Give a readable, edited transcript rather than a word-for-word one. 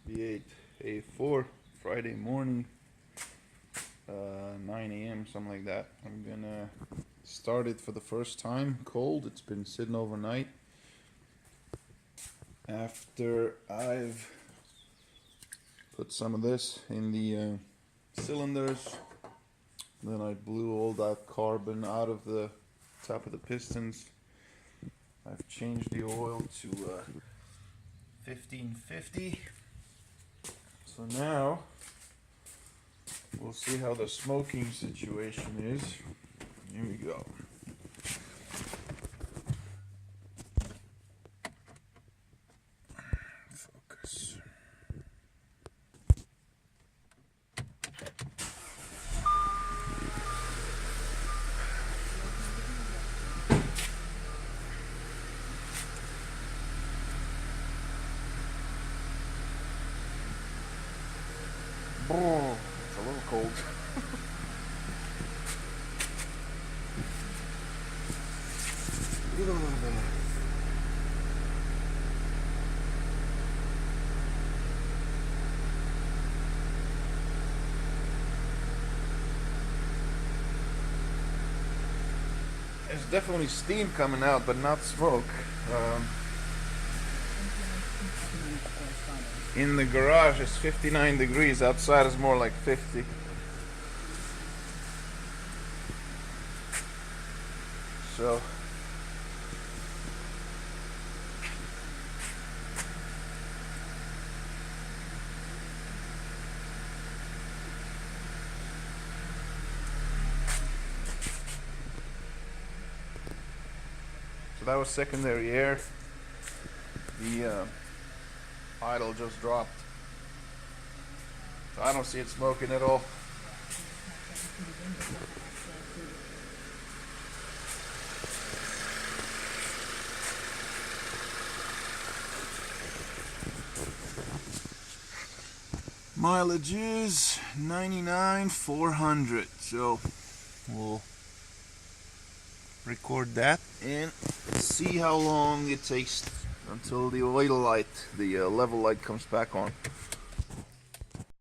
V8A4 Friday morning, 9 a.m. something like that. I'm gonna start it for the first time cold. It's been sitting overnight. After I've put some of this in the cylinders, then I blew all that carbon out of the top of the pistons. I've changed the oil to 1550. So now we'll see how the smoking situation is. Here we go. Focus. Oh, it's a little cold. There's definitely steam coming out, but not smoke. In the garage it's 59 degrees, outside is more like 50. So that was secondary air. The idle just dropped. So I don't see it smoking at all. Mileage is 99,400. So we'll record that and see how long it takes until the oil light, the level light comes back on.